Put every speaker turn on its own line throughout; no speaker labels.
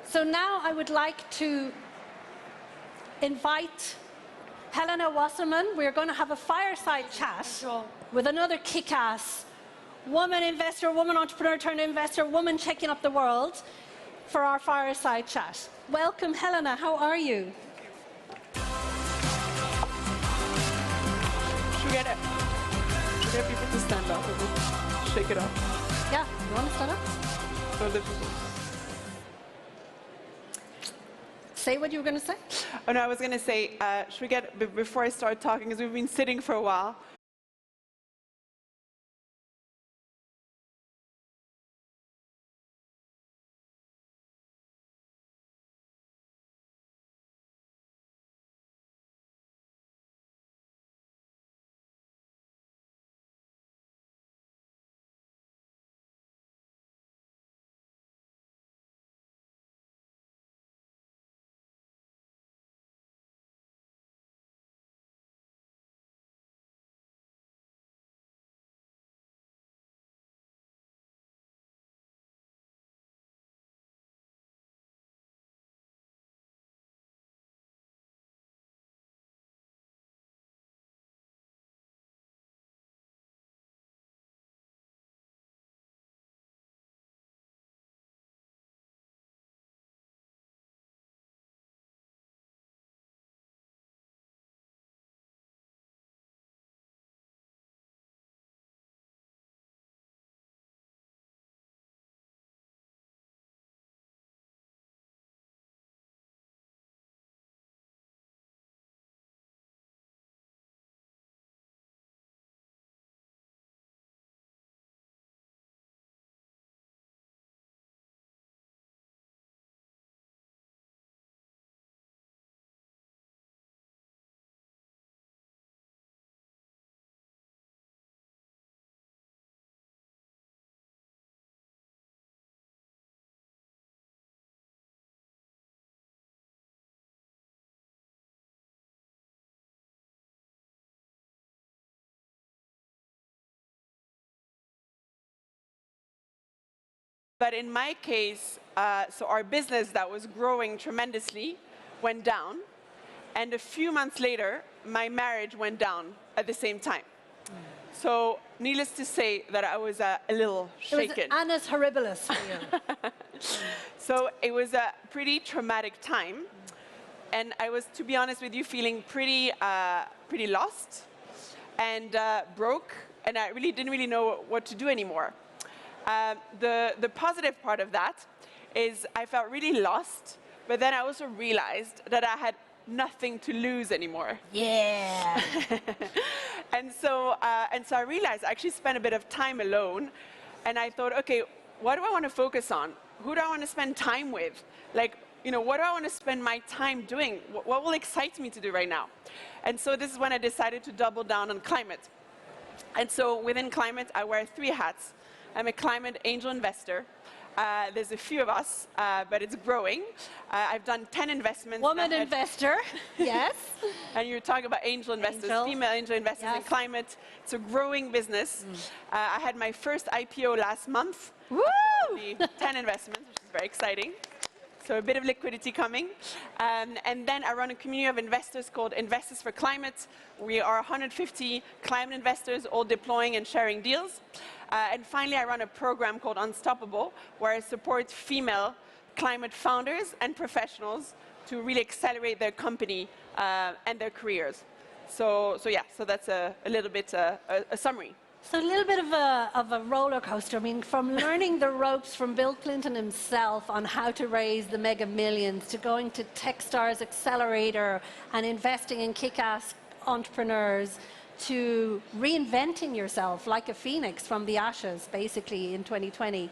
So now I would like to invite Helena Wasserman. We're going to have a fireside chat with another kick-ass woman investor, woman entrepreneur turned investor, woman shaking up the world for our fireside chat. Welcome, Helena. How are you?
Should we get people to stand up and shake it up?
Yeah, you want to stand up? Say what you were going to say.
Oh no, I was going to say, should we get, before I start talking, because we've been sitting for a while. But in my case, so our business that was growing tremendously went down. And a few months later, my marriage went down at the same time. So needless to say that I was a little shaken.
It was annus horribilis for you.
So it was a pretty traumatic time. And I was, to be honest with you, feeling pretty lost and broke. And I really didn't really know what to do anymore. The positive part of that is I felt really lost, but then I also realized that I had nothing to lose anymore.
Yeah.
and so I realized I actually spent a bit of time alone, and I thought, okay, what do I want to focus on? Who do I want to spend time with? Like, you know, what do I want to spend my time doing? What will excite me to do right now? And so this is when I decided to double down on climate. And so within climate, I wear 3 hats. I'm a climate angel investor. There's a few of us, but it's growing. I've done 10 investments.
Woman investor, yes.
And you're talking about angel investors, female angel investors in climate. It's a growing business. I had my first IPO last month.
Woo!
Only 10 investments, which is very exciting. So a bit of liquidity coming. And then I run a community of investors called Investors for Climate. We are 150 climate investors, all deploying and sharing deals. And finally, I run a program called Unstoppable, where I support female climate founders and professionals to really accelerate their company and their careers. So that's a little bit a summary.
So a little bit of a roller coaster. I mean, from learning the ropes from Bill Clinton himself on how to raise the mega millions, to going to Techstars Accelerator and investing in kick-ass entrepreneurs, to reinventing yourself like a phoenix from the ashes, basically, in 2020.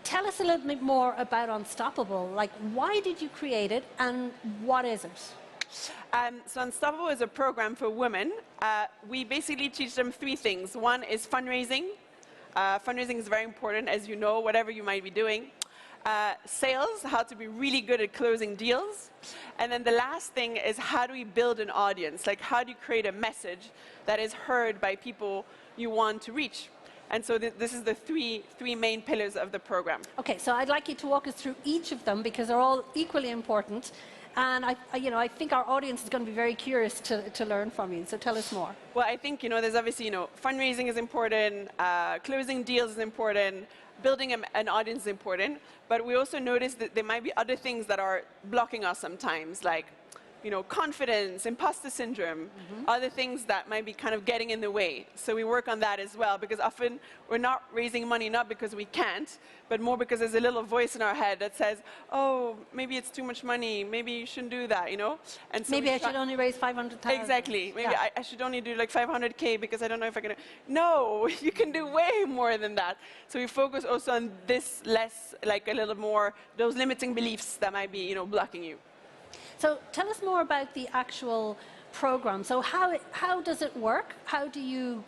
Tell us a little bit more about Unstoppable. Like, why did you create it, and what is it?
So Unstoppable is a program for women. We basically teach them 3 things. One is fundraising. Fundraising is very important, as you know, whatever you might be doing. Sales, how to be really good at closing deals. And then the last thing is, how do we build an audience? Like, how do you create a message that is heard by people you want to reach? And so this is the three main pillars of the program.
Okay, so I'd like you to walk us through each of them because they're all equally important. And I think our audience is going to be very curious to learn from you. So tell us more.
Well, I think, there's obviously, fundraising is important, closing deals is important, building an audience is important. But we also notice that there might be other things that are blocking us sometimes, like, confidence, imposter syndrome, other things that might be kind of getting in the way. So we work on that as well, because often we're not raising money not because we can't, but more because there's a little voice in our head that says, oh, maybe it's too much money, maybe you shouldn't do that, And so
maybe I should only raise 500,000.
Exactly. Maybe I should only do like 500K because I don't know if I can. No, you can do way more than that. So we focus also on this less, like a little more, those limiting beliefs that might be, blocking you.
So tell us more about the actual program. So how does it work? How do you,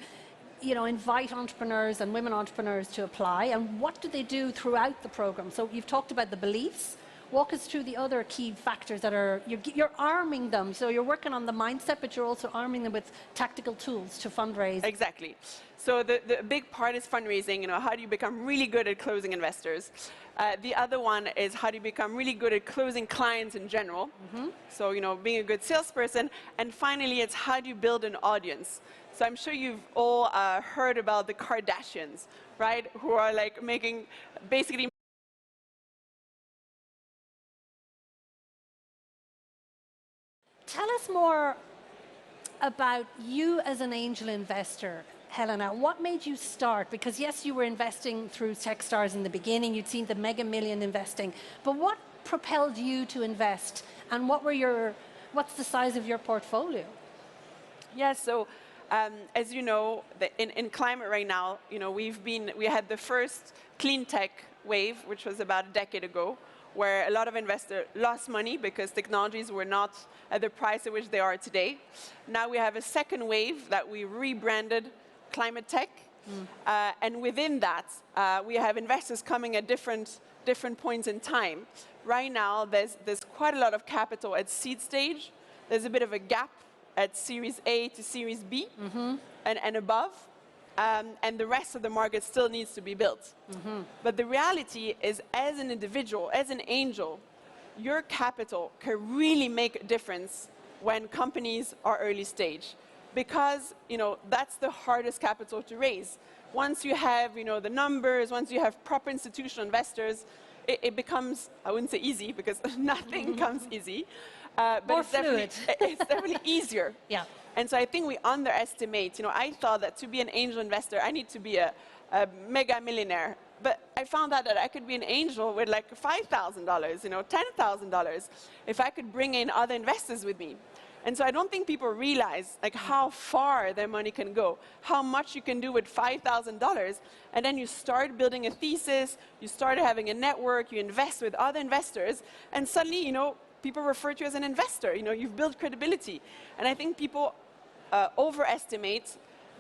invite entrepreneurs and women entrepreneurs to apply? And what do they do throughout the program? So you've talked about the beliefs. Walk us through the other key factors that are, you're arming them. So you're working on the mindset, but you're also arming them with tactical tools to fundraise.
Exactly. So the big part is fundraising. How do you become really good at closing investors? The other one is how do you become really good at closing clients in general? So, being a good salesperson. And finally, it's how do you build an audience? So I'm sure you've all heard about the Kardashians, right? Who are like making basically.
Tell us more about you as an angel investor, Helena. What made you start? Because yes, you were investing through Techstars in the beginning. You'd seen the mega million investing. But what propelled you to invest? And what's the size of your portfolio?
Yeah, so as you know, in climate right now, we had the first clean tech wave, which was about a decade ago, where a lot of investors lost money because technologies were not at the price at which they are today. Now we have a second wave that we rebranded climate tech. And within that, we have investors coming at different points in time. Right now, there's quite a lot of capital at seed stage. There's a bit of a gap at Series A to Series B and above. And the rest of the market still needs to be built. But the reality is, as an individual, as an angel, your capital can really make a difference when companies are early stage. Because that's the hardest capital to raise. Once you have the numbers, once you have proper institutional investors, it becomes, I wouldn't say easy, because nothing comes easy. But it's definitely easier.
Yeah.
And so I think we underestimate. I thought that to be an angel investor, I need to be a mega millionaire. But I found out that I could be an angel with like $5,000, $10,000, if I could bring in other investors with me. And so I don't think people realize like how far their money can go, how much you can do with $5,000. And then you start building a thesis, you start having a network, you invest with other investors, and suddenly, people refer to you as an investor. You've built credibility. And I think people overestimate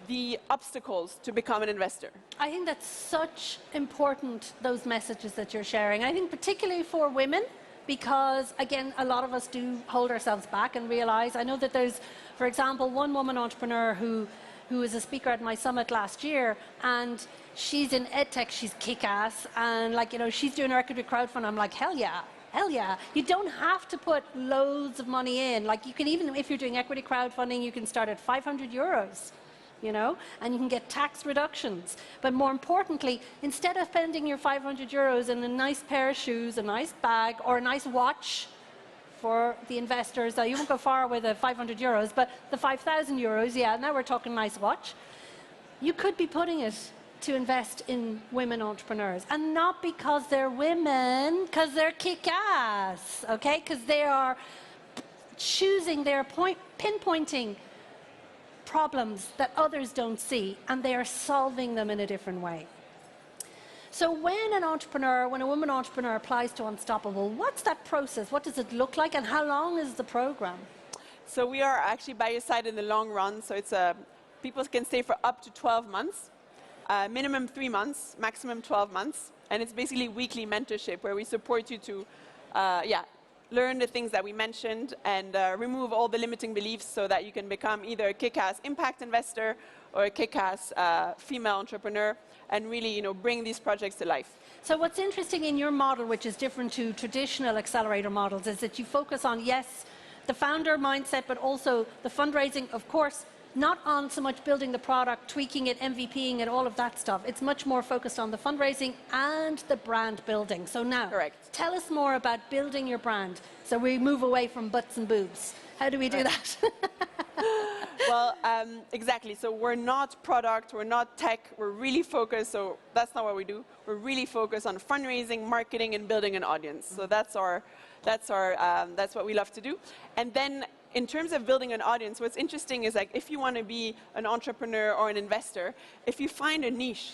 the obstacles to become an investor.
I think that's such important, those messages that you're sharing. I think particularly for women, because again, a lot of us do hold ourselves back and realize, I know that there's, for example, one woman entrepreneur who was a speaker at my summit last year, and she's in EdTech, she's Kickass, and she's doing her equity crowdfunding. I'm like, hell yeah. Hell yeah. You don't have to put loads of money in. Like you can, even if you're doing equity crowdfunding, you can start at 500 euros, and you can get tax reductions. But more importantly, instead of spending your 500 euros in a nice pair of shoes, a nice bag, or a nice watch for the investors, you won't go far with the 500 euros, but the 5,000 euros, yeah, now we're talking nice watch. You could be putting it to invest in women entrepreneurs, and not because they're women, because they're kick-ass, okay? Because they are choosing, they're pinpointing problems that others don't see, and they are solving them in a different way. So when a woman entrepreneur applies to Unstoppable, what's that process? What does it look like, and how long is the program?
So we are actually by your side in the long run. So it's people can stay for up to 12 months. Minimum 3 months, maximum 12 months. And it's basically weekly mentorship where we support you to learn the things that we mentioned and remove all the limiting beliefs so that you can become either a Kickass impact investor or a Kickass female entrepreneur and really bring these projects to life.
So what's interesting in your model, which is different to traditional accelerator models, is that you focus on, yes, the founder mindset, but also the fundraising, of course, not on so much building the product, tweaking it, MVPing it, all of that stuff. It's much more focused on the fundraising and the brand building. So now,
correct.
Tell us more about building your brand. So we move away from butts and boobs. How do we do that?
Well, exactly. So we're not product, we're not tech, we're really focused. So that's not what we do. We're really focused on fundraising, marketing, and building an audience. So that's what we love to do. And then in terms of building an audience, what's interesting is like if you want to be an entrepreneur or an investor, if you find a niche,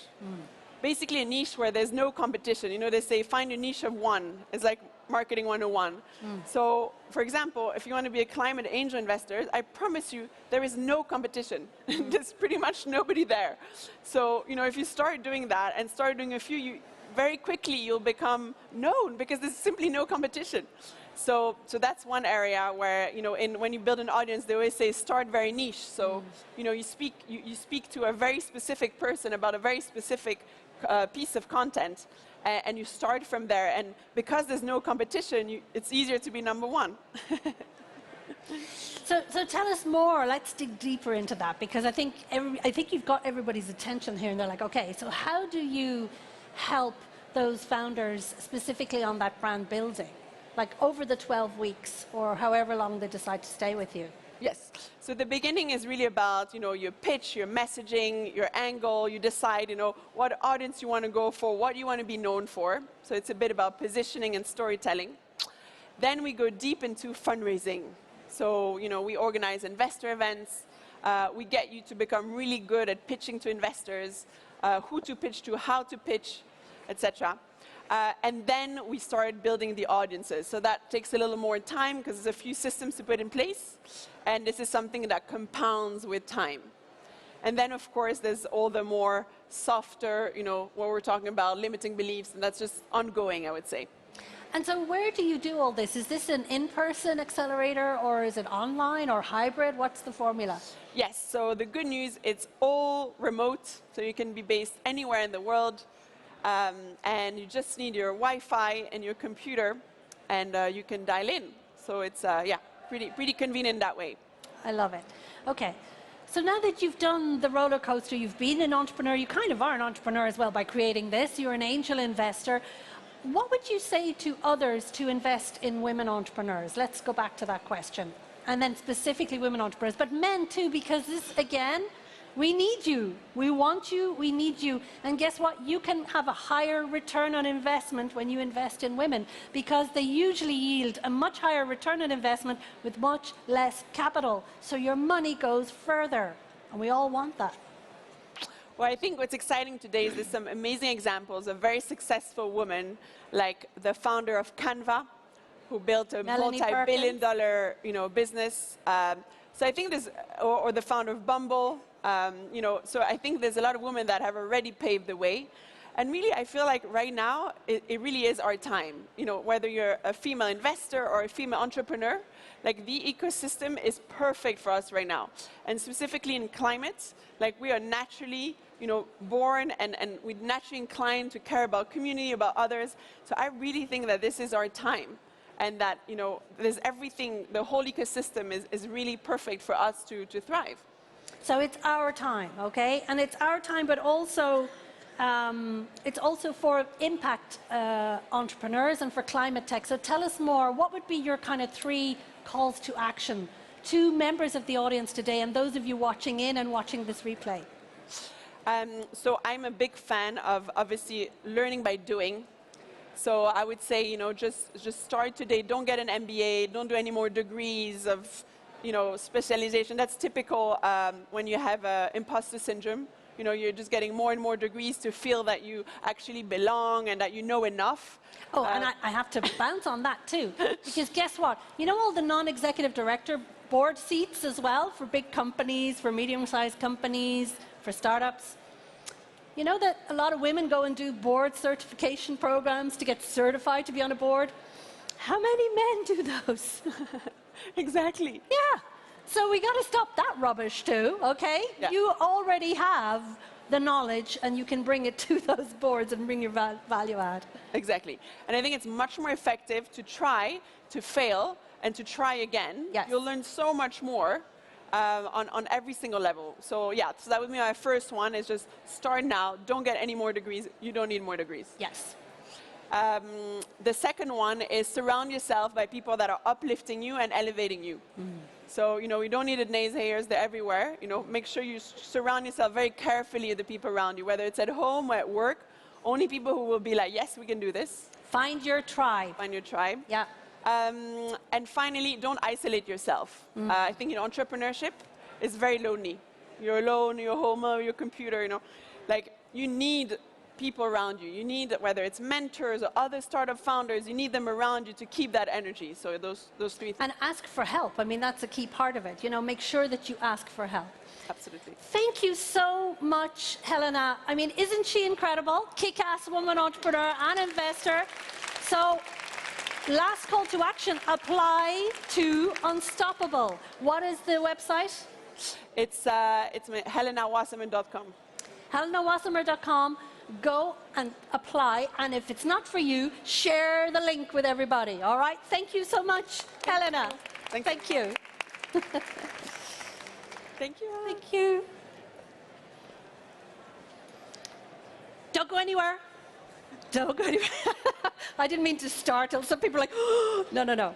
basically a niche where there's no competition, they say find a niche of one. It's like marketing 101. So, for example, if you want to be a climate angel investor, I promise you there is no competition. There's pretty much nobody there. So, if you start doing that and start doing a few, very quickly you'll become known because there's simply no competition. So that's one area where, when you build an audience, they always say start very niche. So, you speak to a very specific person about a very specific piece of content, and you start from there. And because there's no competition, it's easier to be number one.
So tell us more. Let's dig deeper into that, because I think you've got everybody's attention here, and they're like, okay, so how do you help those founders specifically on that brand building, like over the 12 weeks or however long they decide to stay with you?
Yes. So the beginning is really about, your pitch, your messaging, your angle. You decide, what audience you want to go for, what you want to be known for. So it's a bit about positioning and storytelling. Then we go deep into fundraising. So, we organize investor events. We get you to become really good at pitching to investors, who to pitch to, how to pitch, etc. And then we started building the audiences. So that takes a little more time because there's a few systems to put in place. And this is something that compounds with time. And then, of course, there's all the more softer, what we're talking about, limiting beliefs. And that's just ongoing, I would say.
And so where do you do all this? Is this an in-person accelerator, or is it online or hybrid? What's the formula?
Yes. So the good news, it's all remote. So you can be based anywhere in the world. And you just need your Wi-Fi and your computer, and you can dial in. So it's, pretty convenient that way.
I love it. Okay. So now that you've done the roller coaster, you've been an entrepreneur, you kind of are an entrepreneur as well by creating this, you're an angel investor. What would you say to others to invest in women entrepreneurs? Let's go back to that question. And then specifically women entrepreneurs, but men too, because this, again, we need you. We want you. We need you. And guess what? You can have a higher return on investment when you invest in women, because they usually yield a much higher return on investment with much less capital. So your money goes further. And we all want that.
Well, I think what's exciting today is there's some amazing examples of very successful women, like the founder of Canva, who built a multi-billion-dollar, business. So I think there's, or the founder of Bumble. So I think there's a lot of women that have already paved the way. And really, I feel like right now, it really is our time. Whether you're a female investor or a female entrepreneur, like the ecosystem is perfect for us right now. And specifically in climate, like we are naturally, born and we're naturally inclined to care about community, about others. So I really think that this is our time. And that, there's everything, the whole ecosystem is really perfect for us to thrive.
So it's our time, okay? And it's our time, but also it's also for impact entrepreneurs and for climate tech. So tell us more. What would be your kind of 3 calls to action to members of the audience today and those of you watching in and watching this replay?
So I'm a big fan of, obviously, learning by doing. So I would say, just start today. Don't get an MBA. Don't do any more degrees of specialization. That's typical when you have imposter syndrome. You're just getting more and more degrees to feel that you actually belong and that you know enough.
Oh, and I have to bounce on that too. Because guess what? All the non-executive director board seats as well for big companies, for medium-sized companies, for startups. You know that a lot of women go and do board certification programs to get certified to be on a board? How many men do those?
Exactly.
Yeah. So we got to stop that rubbish too, okay?
Yeah.
You already have the knowledge and you can bring it to those boards and bring your value add.
Exactly. And I think it's much more effective to try, to fail, and to try again.
Yes.
You'll learn so much more on every single level. So yeah, so that would be my first one, is just start now. Don't get any more degrees. You don't need more degrees.
Yes.
The second one is surround yourself by people that are uplifting you and elevating you. So, you know, you don't need the naysayers, they're everywhere. You know, make sure you surround yourself very carefully with the people around you, whether it's at home or at work. Only people who will be like, yes, we can do this.
Find your tribe.
Find your tribe.
Yeah.
And finally, don't isolate yourself. I think, you know, entrepreneurship is very lonely. You're alone, you're home, your computer, you know. Like, you need people around you. You need, whether it's mentors or other startup founders, you need them around you to keep that energy. So those three things.
And ask for help. I mean, that's a key part of it. You know, make sure that you ask for help.
Absolutely.
Thank you so much, Helena. I mean, isn't she incredible? Kick-ass woman entrepreneur and investor. So, last call to action, apply to Unstoppable. What is the website?
It's HelenaWasserman.com.
HelenaWasserman.com. Go and apply, and if it's not for you, share the link with everybody, all right? Thank you so much, Helena.
Thank
you.
Thank you.
Thank you. Don't go anywhere. Don't go anywhere. I didn't mean to startle. Some people are like, oh, no, no, no.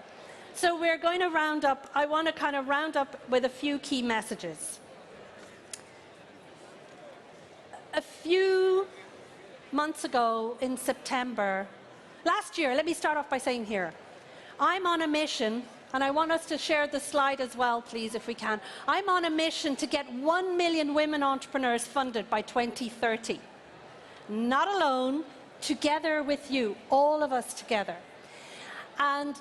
So we're going to round up. I want to kind of round up with a few key messages. A few months ago in September, last year, let me start off by saying here, I'm on a mission, and I want us to share the slide as well, please, if we can. I'm on a mission to get 1 million women entrepreneurs funded by 2030. Not alone, together with you, all of us together. And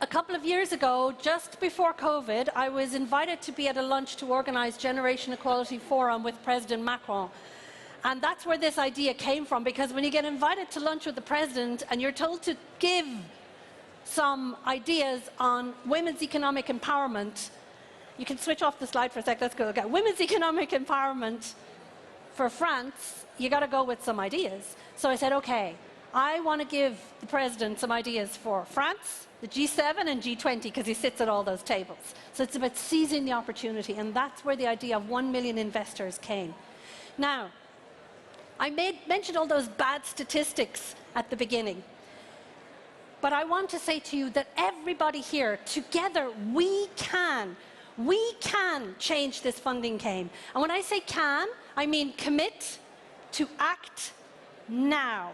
a couple of years ago, just before COVID, I was invited to be at a lunch to organize Generation Equality Forum with President Macron. And that's where this idea came from, because when you get invited to lunch with the president and you're told to give some ideas on women's economic empowerment, you can switch off the slide for a sec, let's go. Okay. Women's economic empowerment for France, you got to go with some ideas. So I said, okay, I want to give the president some ideas for France, the G7 and G20, because he sits at all those tables. So it's about seizing the opportunity, and that's where the idea of 1 million investors came. Now, I mentioned all those bad statistics at the beginning. But I want to say to you that everybody here, together, we can change this funding game. And when I say can, I mean commit to act now.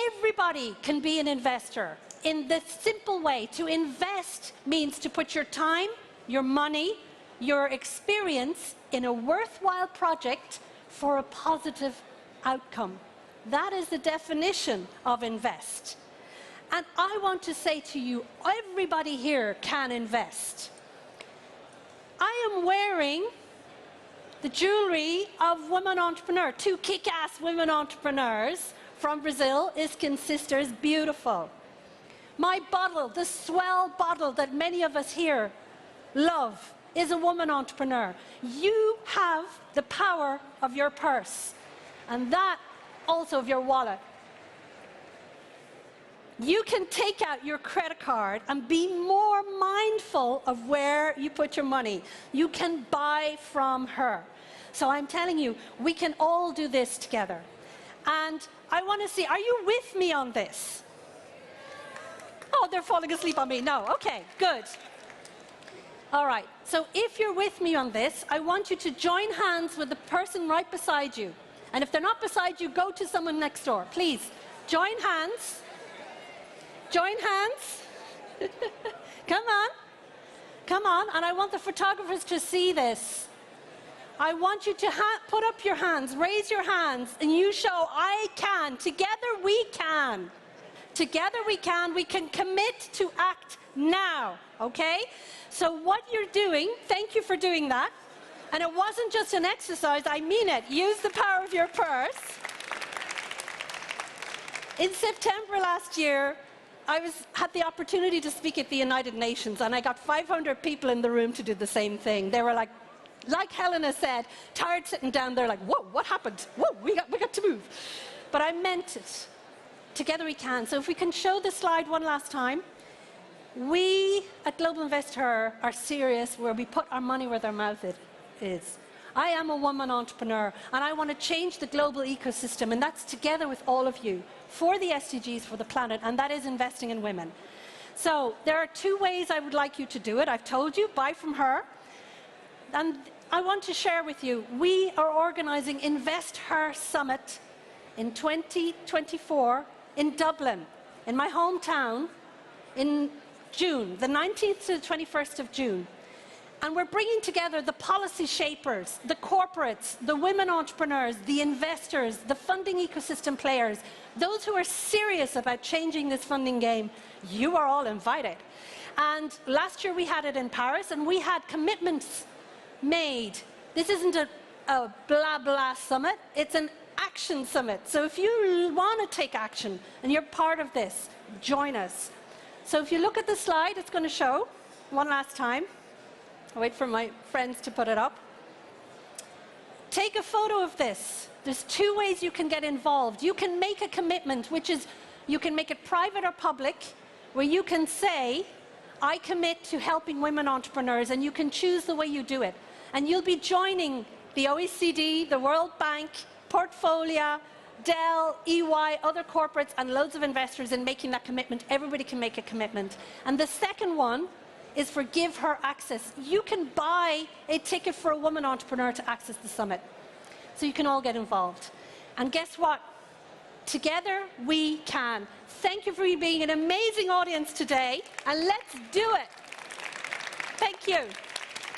Everybody can be an investor in the simple way. To invest means to put your time, your money, your experience in a worthwhile project for a positive outcome. That is the definition of invest. And I want to say to you, everybody here can invest. I am wearing the jewelry of women entrepreneurs, 2 kick-ass women entrepreneurs from Brazil, Iskin Sisters, beautiful. My bottle, the swell bottle that many of us here love, is a woman entrepreneur. You have the power of your purse, and that also of your wallet. You can take out your credit card and be more mindful of where you put your money. You can buy from her. So I'm telling you, we can all do this together. And I want to see, are you with me on this? Oh, they're falling asleep on me. No, okay, good. All right, so if you're with me on this, I want you to join hands with the person right beside you. And if they're not beside you, go to someone next door. Please, join hands. Join hands. Come on. Come on, and I want the photographers to see this. I want you to put up your hands, raise your hands, and you show, I can. Together we can. Together we can commit to act now, okay? So what you're doing, thank you for doing that. And it wasn't just an exercise, I mean it. Use the power of your purse. In September last year, had the opportunity to speak at the United Nations, and I got 500 people in the room to do the same thing. They were like Helena said, tired sitting down there like, whoa, what happened? Whoa, we got to move. But I meant it. Together we can. So if we can show the slide one last time. We at Global Investor are serious where we put our money where their mouth is. I am a woman entrepreneur, and I want to change the global ecosystem, and that's together with all of you for the SDGs, for the planet, and that is investing in women. So there are 2 ways I would like you to do it. I've told you, buy from her. And I want to share with you, we are organizing Invest Her Summit in 2024 in Dublin, in my hometown, in June, the 19th to the 21st of June. And we're bringing together the policy shapers, the corporates, the women entrepreneurs, the investors, the funding ecosystem players, those who are serious about changing this funding game. You are all invited. And last year we had it in Paris, and we had commitments made. This isn't a blah blah summit, it's an action summit. So if you want to take action and you're part of this, join us. So if you look at the slide, it's going to show one last time. I'll wait for my friends to put it up. Take a photo of this. There's 2 ways you can get involved. You can make a commitment, which is you can make it private or public, where you can say, I commit to helping women entrepreneurs, and you can choose the way you do it. And you'll be joining the OECD, the World Bank, Portfolio, Dell, EY, other corporates, and loads of investors in making that commitment. Everybody can make a commitment. And the second one is for Give Her Access. You can buy a ticket for a woman entrepreneur to access the summit. So you can all get involved. And guess what? Together we can. Thank you for being an amazing audience today, and let's do it. Thank you.